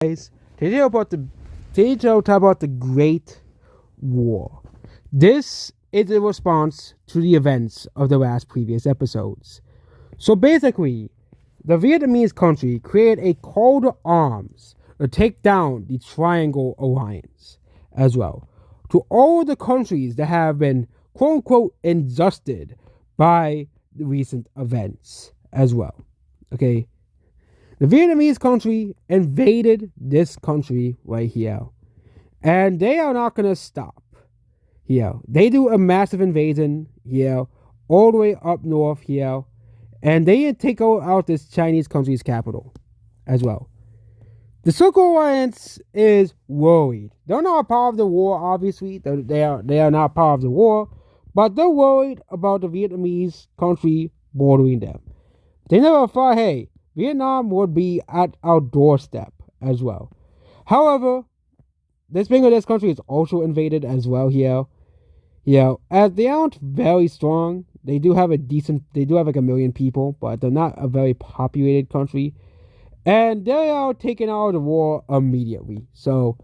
Guys, today I'll talk about the Great War. This is a response to the events of the last previous episodes. So basically, the Vietnamese country created a call to arms to take down the Triangle Alliance as well. To all the countries that have been quote unquote injustice by the recent events as well. Okay, the Vietnamese country invaded this country right here. And they are not going to stop here. They do a massive invasion here, all the way up north here. And they take out this Chinese country's capital as well. The Circle Alliance is worried. They're not part of the war, obviously. They are not part of the war. But they're worried about the Vietnamese country bordering them. They never thought, hey, Vietnam would be at our doorstep as well. However, this Bangladesh country is also invaded as well here. As they aren't very strong, they do have like 1 million people, but they're not a very populated country. And they are taken out of the war immediately. So,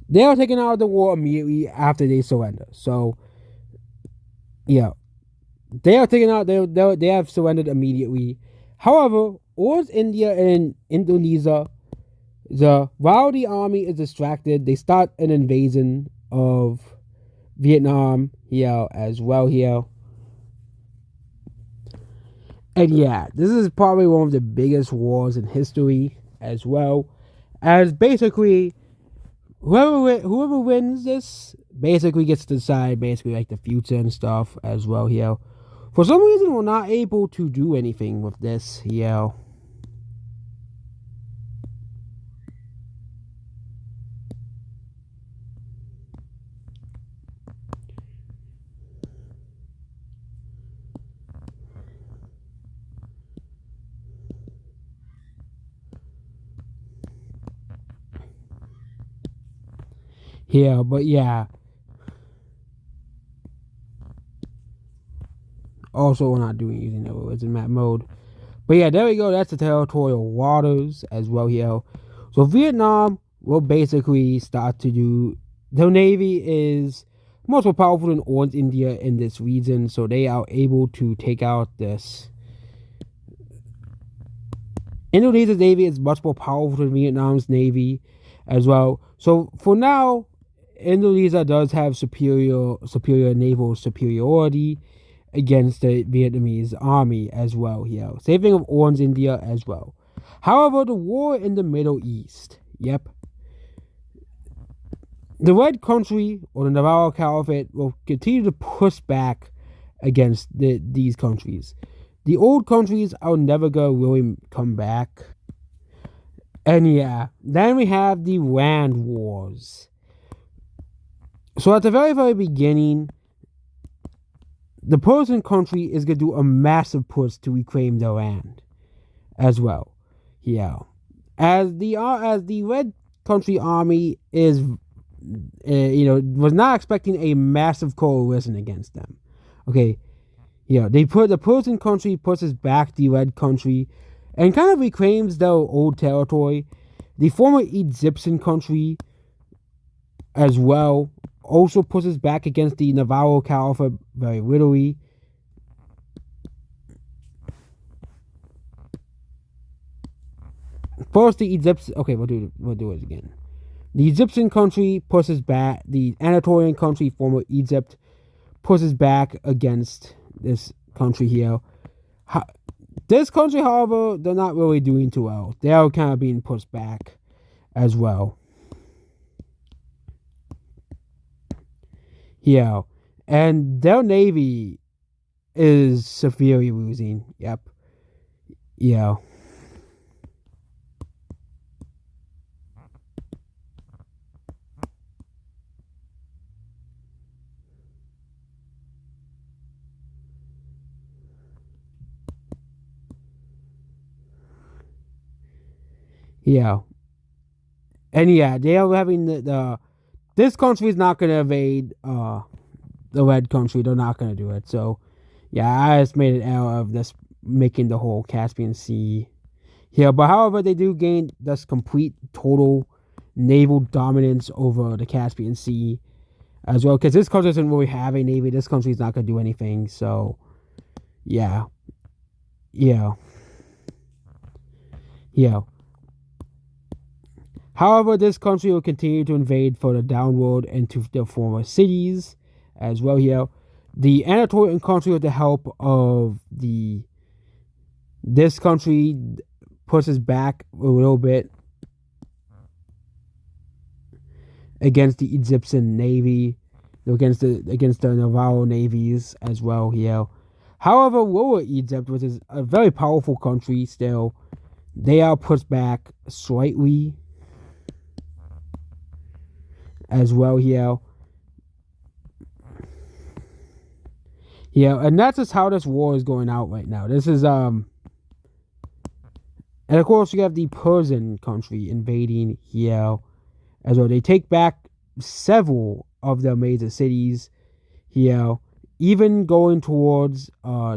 they are taken out of the war immediately after they surrender. So, yeah. They are taken out. They have surrendered immediately. However, towards India and Indonesia, while the army is distracted, they start an invasion of Vietnam here as well here. And yeah, this is probably one of the biggest wars in history as well. As basically, whoever wins this basically gets to decide basically like the future and stuff as well here. For some reason, we're not able to do anything with this, yeah. Yeah, but yeah. Also, we're not using the words in map mode. But yeah, there we go. That's the territorial waters as well here. So Vietnam will basically start to do. Their navy is much more powerful than Orange India in this region, so they are able to take out this. Indonesia's navy is much more powerful than Vietnam's navy as well. So for now, Indonesia does have superior naval superiority against the Vietnamese army as well here. Same thing of Orange India as well. However, the war in the Middle East, yep. The Red Country or the Navarro Caliphate will continue to push back against these countries. The old countries are never going to really come back. And yeah, then we have the land wars. So at the very, very beginning, the Persian country is going to do a massive push to reclaim their land as well. Yeah. As the Red Country army is, was not expecting a massive coalition against them. Okay. Yeah, the Persian country pushes back the Red Country and kind of reclaims their old territory. The former Egyptian country as well also pushes back against the Navarro Caliphate very readily. First, the Egyptian. Okay, we'll do it again. The Egyptian country pushes back. The Anatolian country, former Egypt, pushes back against this country here. This country, however, they're not really doing too well. They are kind of being pushed back as well. Yeah, and their navy is severely losing. Yep. Yeah. Yeah. And yeah, they are having this country is not gonna invade the Red Country. They're not gonna do it. So yeah, I just made an error of this making the whole Caspian Sea Yeah, but however, they do gain this complete total naval dominance over the Caspian Sea as well, because this country doesn't really have a navy. This country's not going to do anything. So, yeah, yeah, yeah. However, this country will continue to invade further downward into the former cities as well here. The Anatolian country, with the help of this country, pushes back a little bit against the Egyptian navy, against the Navarro navies as well here. However, Lower Egypt, which is a very powerful country still, they are pushed back slightly as well here. Yeah, and that's just how this war is going out right now. This is and of course you have the Persian country invading here as well. They take back several of their major cities here, even going towards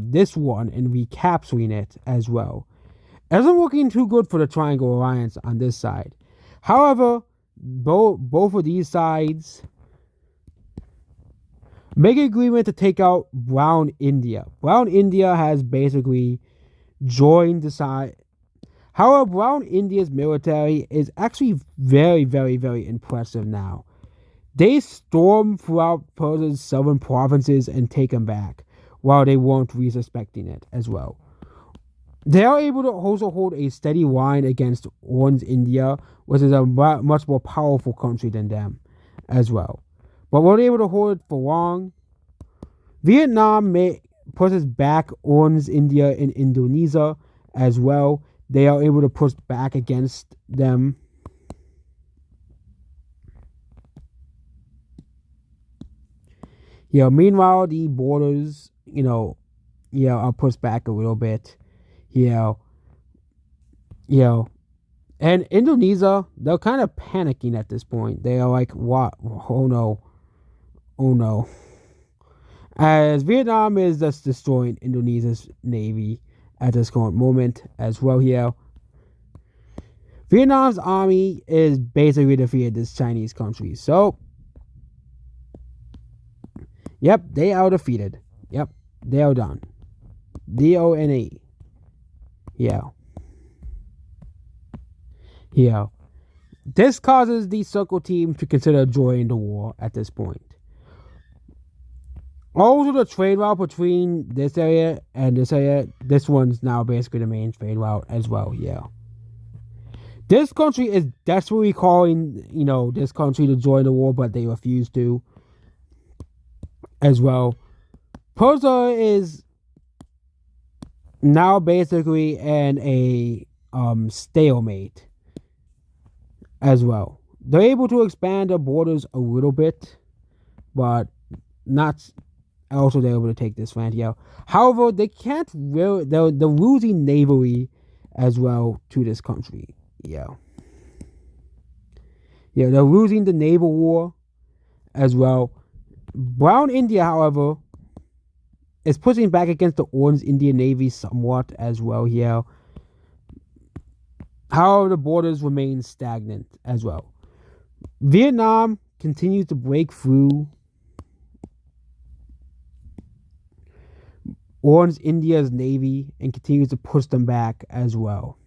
this one and recapturing it as well. It isn't looking too good for the Triangle Alliance on this side. However, both of these sides make an agreement to take out Brown India. Brown India has basically joined the side. However, Brown India's military is actually very, very, very impressive now. They storm throughout Persia's southern provinces and take them back, while they weren't resuspecting it as well. They are able to also hold a steady line against Orange India, which is a much more powerful country than them as well. But weren't able to hold it for long. Vietnam pushes back Orange India in Indonesia as well. They are able to push back against them. Meanwhile, the borders, are pushed back a little bit. And Indonesia, they're kind of panicking at this point. They are like, what? Oh no. As Vietnam is just destroying Indonesia's navy at this current moment as well here. Vietnam's army is basically defeated this Chinese country. So, yep, they are defeated. Yep, they are done. DONE. Yeah. This causes the Circle team to consider joining the war at this point. Also, the trade route between this area and this area, this one's now basically the main trade route as well, This country is desperately calling, this country to join the war, but they refuse to as well. Persia is now basically in a stalemate as well. They're able to expand their borders a little bit, but not... Also, they're able to take this land here. However, they can't really... They're losing navally as well to this country. They're losing the naval war as well. Brown India, however, is pushing back against the Orange Indian Navy somewhat as well here. However, the borders remain stagnant as well. Vietnam continues to break through Orange India's navy and continues to push them back as well.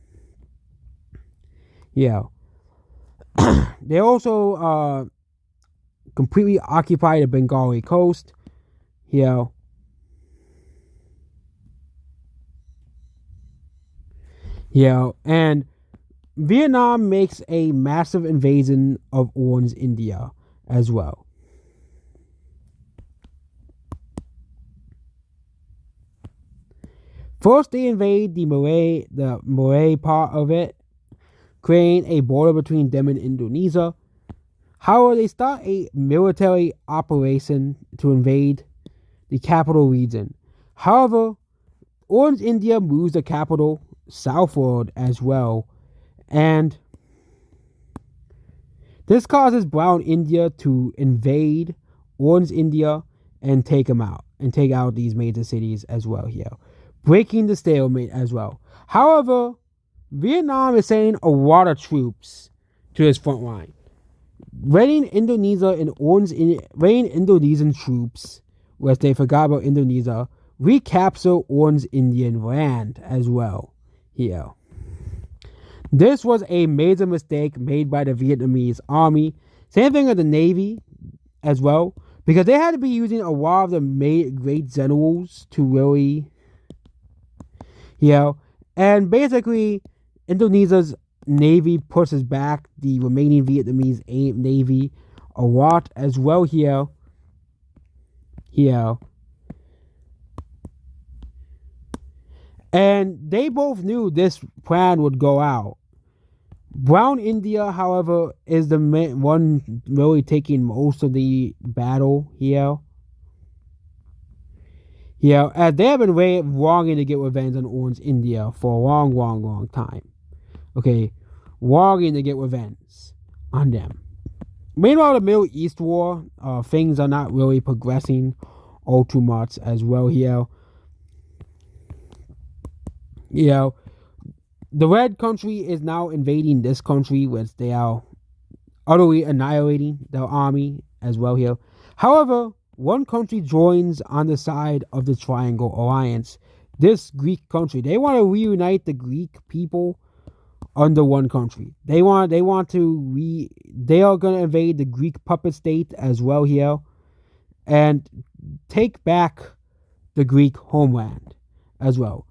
They also completely occupy the Bengali coast. And Vietnam makes a massive invasion of Orange India as well. First, they invade the Malay part of it, creating a border between them and Indonesia. However, they start a military operation to invade the capital region. However, Orange India moves the capital southward as well, and this causes Brown India to invade Orange India and take them out, and take out these major cities as well breaking the stalemate as well. However, Vietnam is sending a lot of troops to this front line. Raiding Indonesia and raiding Indonesian troops, which they forgot about Indonesia, recapture Orange Indian land as well here. This was a major mistake made by the Vietnamese army. Same thing with the Navy as well, because they had to be using a lot of the great generals to really, and basically Indonesia's Navy pushes back the remaining Vietnamese Navy a lot as well here. And they both knew this plan would go out. Brown India, however, is the one really taking most of the battle here. As they have been longing to get revenge on Orange India for a long, long, long time. Okay, longing to get revenge on them. Meanwhile, the Middle East war, things are not really progressing all too much as well here. The Red Country is now invading this country, which they are utterly annihilating their army as well here. However, one country joins on the side of the Triangle Alliance. This Greek country, they want to reunite the Greek people under one country. They are going to invade the Greek puppet state as well here and take back the Greek homeland as well.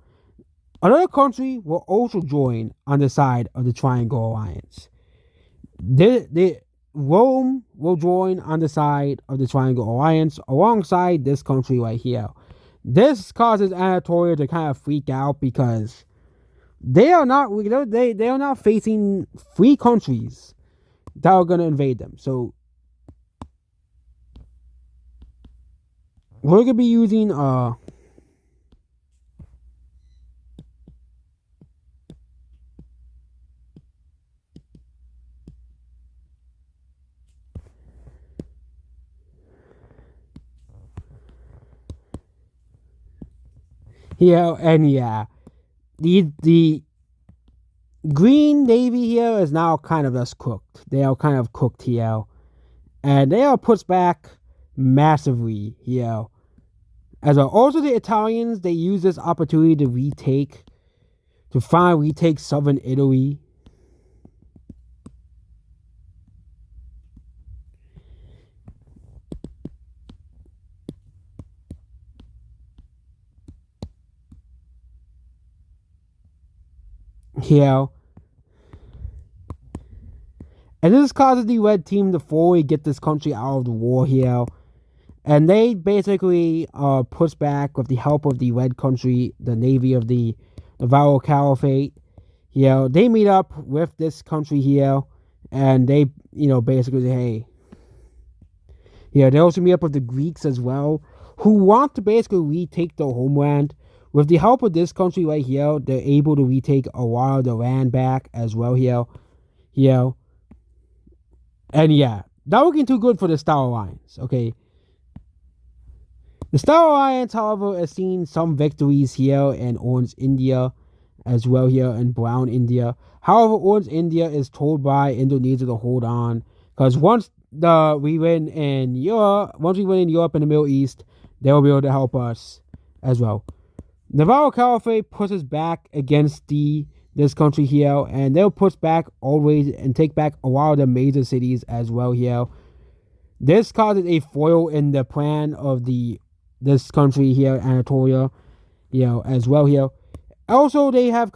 Another country will also join on the side of the Triangle Alliance. Rome will join on the side of the Triangle Alliance alongside this country right here. This causes Anatolia to kind of freak out because they are not facing free countries that are going to invade them. So we're going to be using the Green Navy here is now kind of just cooked. They are kind of cooked here. And they are pushed back massively here. As well. Also, the Italians, they use this opportunity to finally retake southern Italy. Here. And this causes the Red Team to fully get this country out of the war here. And they basically pushed back with the help of the Red Country, the Navy of the Navarro Caliphate. They meet up with this country here. And they, basically say, hey. They also meet up with the Greeks as well, who want to basically retake their homeland. With the help of this country right here, they're able to retake a lot of the land back as well here. And not looking too good for the Star Alliance, okay? The Star Alliance, however, has seen some victories here in Orange India as well here in Brown India. However, Orange India is told by Indonesia to hold on, because once we win in Europe and the Middle East, they will be able to help us as well. Navarro Caliphate pushes back against this country here, and they'll push back always and take back a lot of the major cities as well here. This causes a foil in the plan of this country here, Anatolia, as well here. Also, they have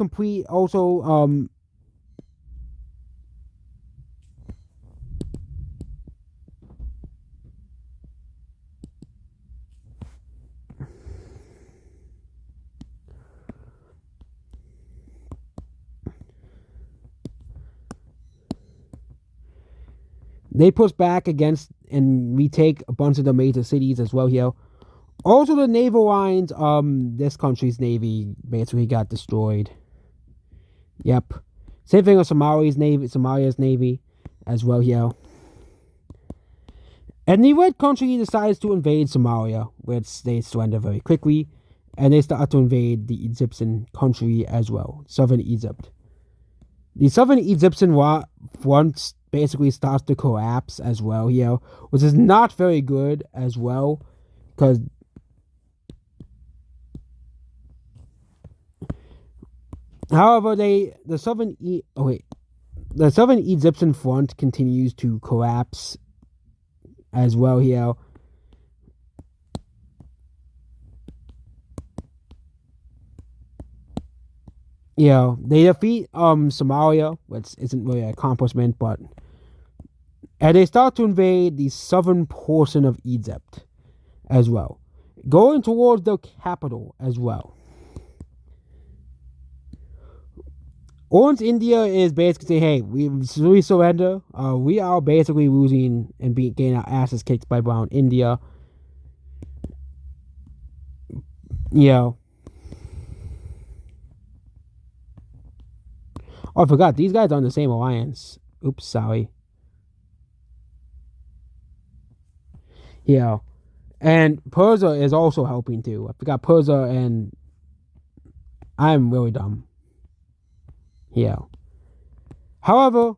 they push back against and retake a bunch of the major cities as well here. Also, the naval lines, this country's navy basically got destroyed. Yep. Same thing with Somalia's navy as well here. And the Red Country decides to invade Somalia, which they surrender very quickly. And they start to invade the Egyptian country as well, southern Egypt. The Southern Egyptian front basically starts to collapse as well here, which is not very good as well, because however the Southern Egyptian front continues to collapse as well here. They defeat Somalia, which isn't really an accomplishment, and they start to invade the southern portion of Egypt as well, going towards the capital as well. Orange India is basically saying, hey, we surrender. We are basically losing and getting our asses kicked by Brown India. Oh, I forgot. These guys are in the same alliance. Oops, sorry. And Persia is also helping too. I forgot Persia, and I'm really dumb. However,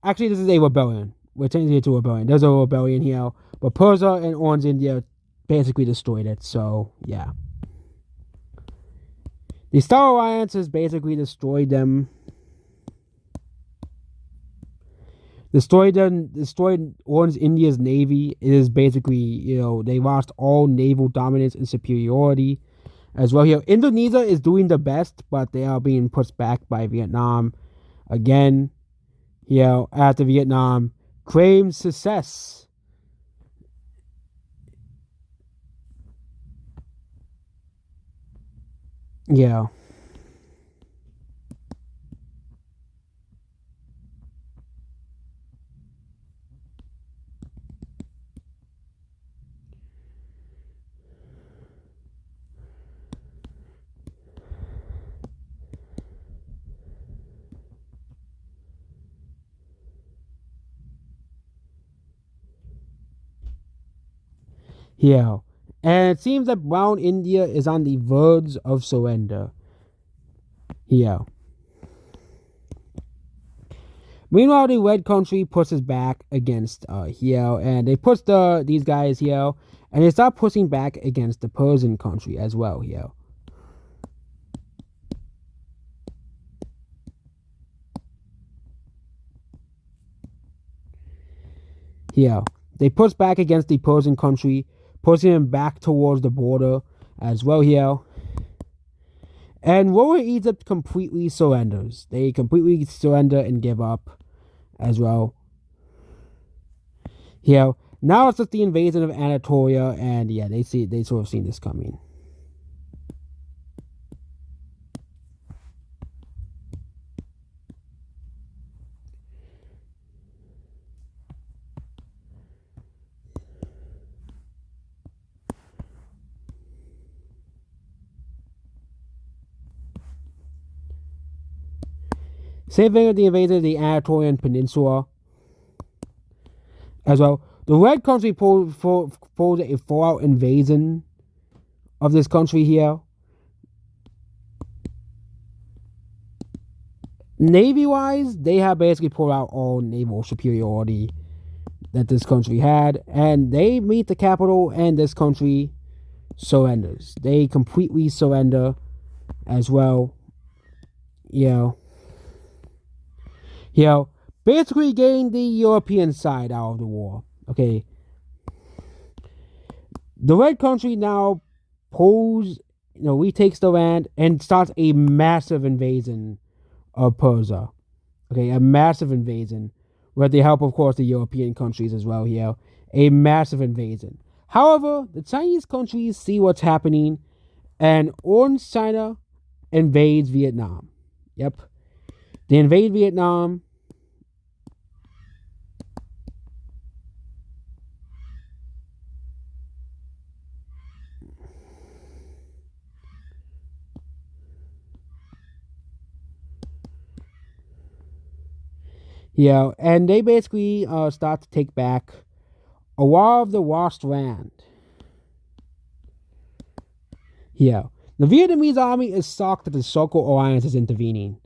actually, this is a rebellion. We're changing it to a rebellion. There's a rebellion here, but Persia and Orange India basically destroyed it. So yeah, the Star Alliance has basically destroyed them. Destroyed Orange India's navy. It is basically, they lost all naval dominance and superiority as well here. Indonesia is doing the best, but they are being pushed back by Vietnam again. After Vietnam claims success. And it seems that Brown India is on the verge of surrender. Meanwhile, the Red Country pushes back against and they push these guys here, and they start pushing back against the Persian country as well here. They push back against the Persian country, pushing them back towards the border as well here. And Lower Egypt completely surrenders. They completely surrender and give up as well. Now it's just the invasion of Anatolia, and they sort of seen this coming. Same thing with the invasion of the Anatolian Peninsula as well. The Red Country pulled a full-out invasion of this country here. Navy-wise, they have basically pulled out all naval superiority that this country had, and they meet the capital, and this country surrenders. They completely surrender as well. Basically getting the European side out of the war. Okay. The Red Country now retakes the land and starts a massive invasion of Persia. Okay, a massive invasion with the help, of course, the European countries as well here. A massive invasion. However, the Chinese countries see what's happening, and Orange China invades Vietnam. Yep. They invade Vietnam. And they basically start to take back a lot of the lost land. The Vietnamese army is shocked that the So-Called Alliance is intervening.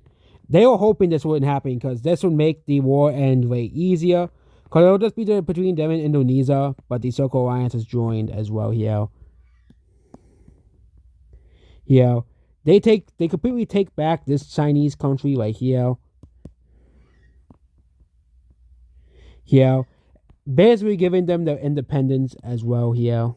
They were hoping this wouldn't happen because this would make the war end way easier. Because it'll just be between them and Indonesia, but the Circle Alliance has joined as well here. Here, they completely take back this Chinese country right here. Here, basically giving them their independence as well here.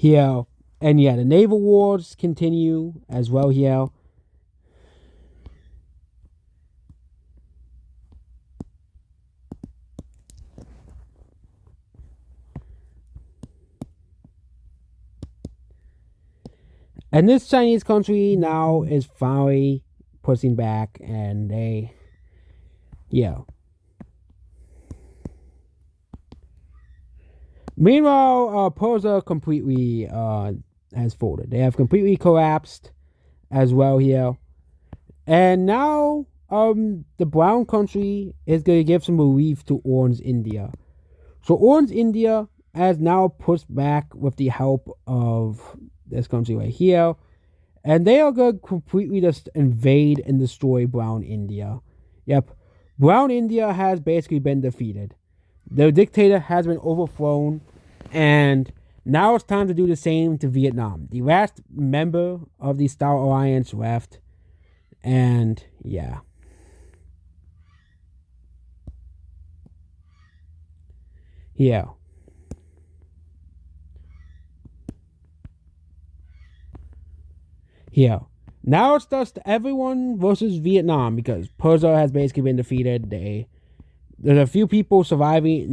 Here, and yeah, the naval wars continue as well here. And this Chinese country now is finally pushing back, and they, yeah. Meanwhile, Persia completely has folded. They have completely collapsed as well here. And now the brown country is going to give some relief to Orange India. So Orange India has now pushed back with the help of this country right here. And they are going to completely just invade and destroy brown India. Yep. Brown India has basically been defeated. The dictator has been overthrown, and now it's time to do the same to Vietnam. The last member of the Star Alliance left, and yeah. Yeah. Yeah. Now it's just everyone versus Vietnam because Persia has basically been defeated. There's a few people surviving,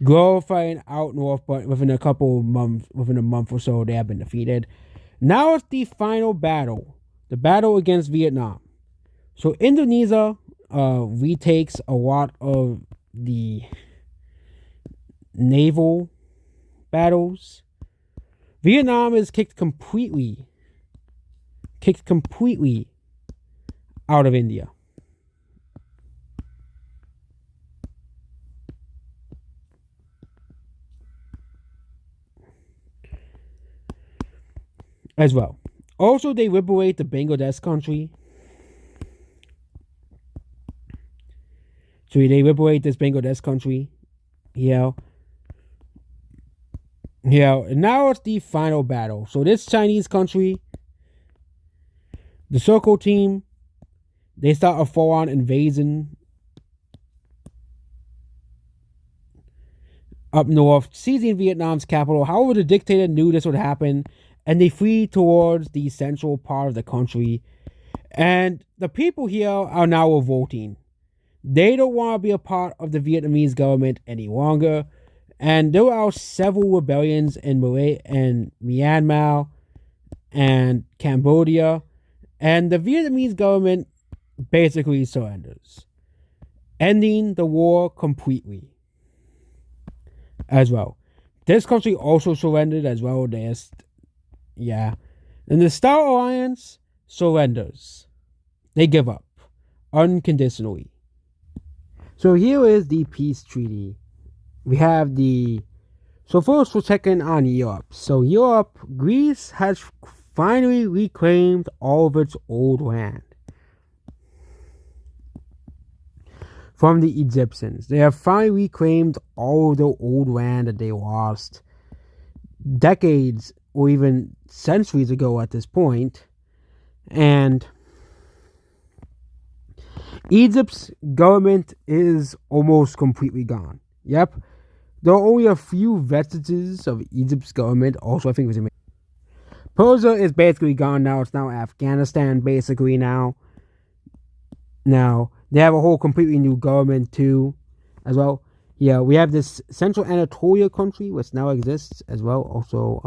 glorifying out north, but within a month or so, they have been defeated. Now it's the final battle, the battle against Vietnam. So Indonesia retakes a lot of the naval battles. Vietnam is kicked completely out of India. As well. Also, they liberate the Bangladesh country. So they liberate this Bangladesh country. Yeah. Yeah. And now it's the final battle. So this Chinese country, the Circle team, they start a full-on invasion up north, seizing Vietnam's capital. However, the dictator knew this would happen, and they flee towards the central part of the country. And the people here are now revolting. They don't want to be a part of the Vietnamese government any longer. And there are several rebellions in Myanmar and Cambodia. And the Vietnamese government basically surrenders, ending the war completely. As well. This country also surrendered as well. Yeah. And the Star Alliance surrenders. They give up unconditionally. So here is the peace treaty. We have so first we're checking on Europe. So Europe, Greece has finally reclaimed all of its old land from the Egyptians. They have finally reclaimed all of the old land that they lost decades or even centuries ago at this point. And Egypt's government is almost completely gone. Yep. There are only a few vestiges of Egypt's government. Also, I think it was Persia is basically gone now. It's now Afghanistan basically now. Now, they have a whole completely new government too, as well. Yeah, we have this Central Anatolia country, which now exists as well. Also,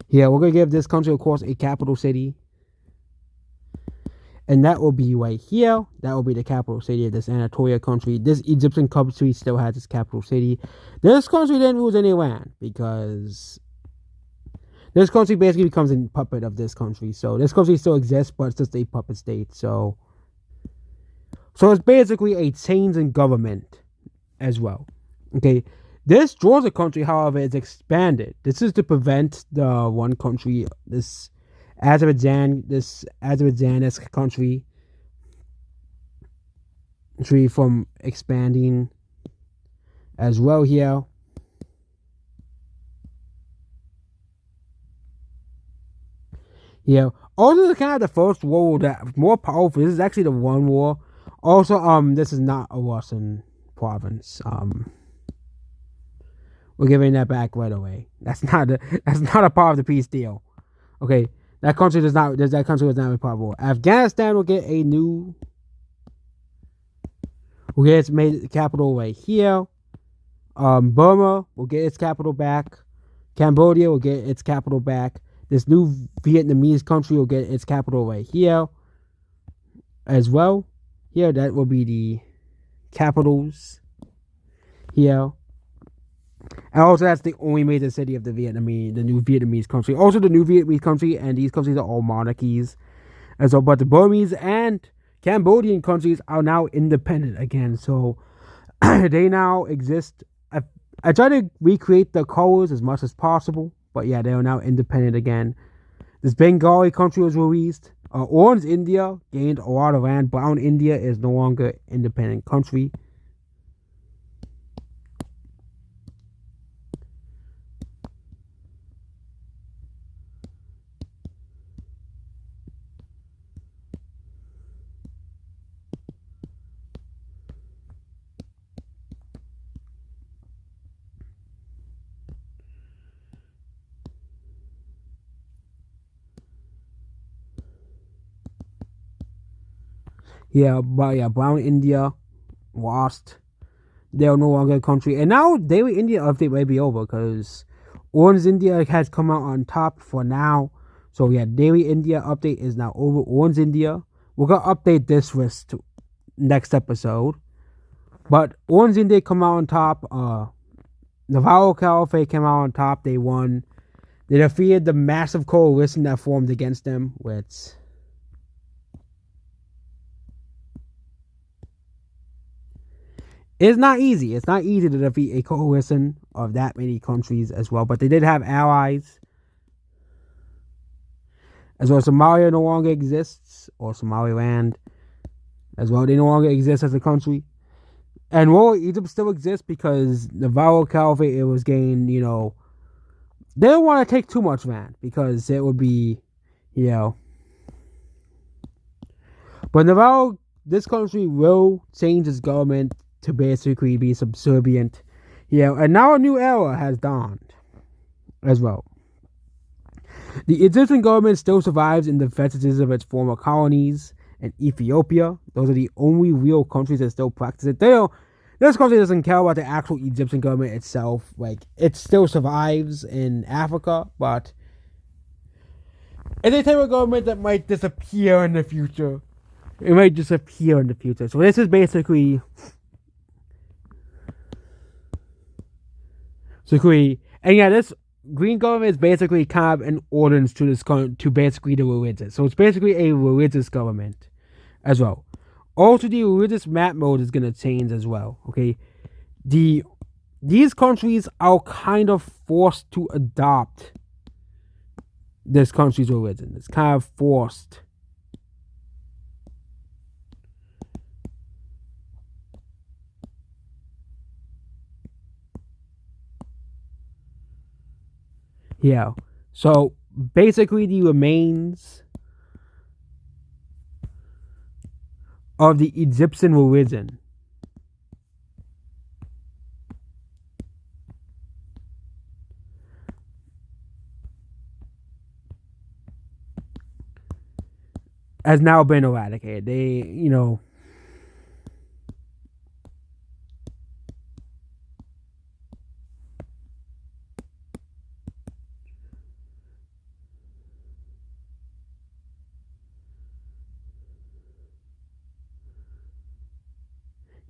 yeah, we're gonna give this country, of course, a capital city. And that will be right here. That will be the capital city of this Anatolia country. This Egyptian country still has its capital city. This country didn't lose any land because this country basically becomes a puppet of this country. So this country still exists, but it's just a puppet state. So it's basically a change in government as well. Okay. This Georgia country, however, is expanded. This is to prevent the one country, this Azerbaijanesque country from expanding as well here. Yeah. Also, the kind of the first war that more powerful. This is actually the one war. Also, this is not a Russian province. We're giving that back right away. That's not a part of the peace deal. Okay, that country does not. That country was not a part of war. Afghanistan will get a new. Will get its capital right here. Burma will get its capital back. Cambodia will get its capital back. This new Vietnamese country will get its capital right here as well. Here, that will be the capitals here. And also, that's the only major city of the new Vietnamese country. Also, the new Vietnamese country, and these countries are all monarchies. And so, but the Burmese and Cambodian countries are now independent again. So, they now exist. I try to recreate the colors as much as possible. But yeah, they are now independent again. This Bengali country was released. Orange India gained a lot of land. Brown India is no longer independent country. Yeah, but yeah, Brown India lost. They are no longer a country. And now Daily India update may be over because Orange India has come out on top for now. So yeah, Daily India update is now over. Orange India. We're gonna update this list next episode. But Orange India come out on top. Navarro Caliphate came out on top. They won. They defeated the massive coalition that formed against them, which it's not easy. It's not easy to defeat a coalition of that many countries as well. But they did have allies. As well, Somalia no longer exists, or Somaliland as well. They no longer exist as a country. And well, Egypt still exists because the Navarro Caliphate, it was gained, they don't want to take too much land because it would be, But Navarro, this country will change its government to basically be subservient. And now a new era has dawned as well. The Egyptian government still survives in the vestiges of its former colonies and Ethiopia. Those are the only real countries that still practice it. This country doesn't care about the actual Egyptian government itself. Like, it still survives in Africa, but it's a type of government that might disappear in the future. It might disappear in the future. So this is basically and yeah, this green government is basically kind of an ordinance to this to basically the religious. So it's basically a religious government as well. Also, the religious map mode is gonna change as well. Okay, these countries are kind of forced to adopt this country's religion. It's kind of forced. Yeah. So basically, the remains of the Egyptian religion has now been eradicated.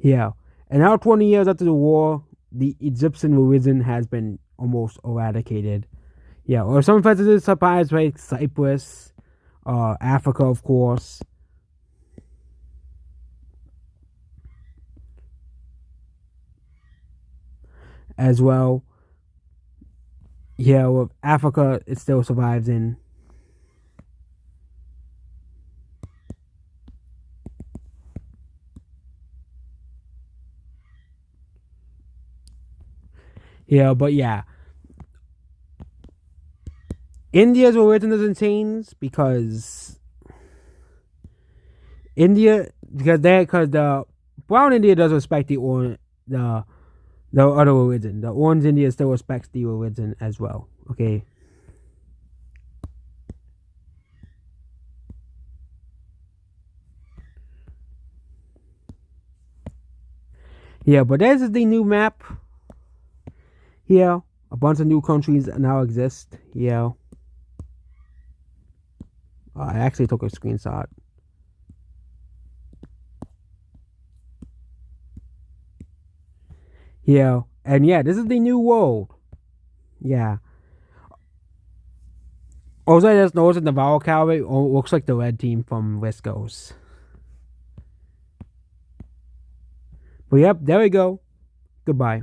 Yeah. And now 20 years after the war, the Egyptian religion has been almost eradicated. Yeah, or some places supplies like Cyprus, Africa, of course, as well. Yeah, well, Africa it still survives in. Yeah, but yeah, India's religion doesn't change because the brown India does respect the other religion. The orange India still respects the religion as well. Okay. Yeah, but this is the new map. Here, a bunch of new countries now exist. Yeah, I actually took a screenshot. Yeah, and yeah, this is the new world. Yeah. Also, I just noticed the Navarro Cavalry looks like the red team from Risco's. But yep, there we go. Goodbye.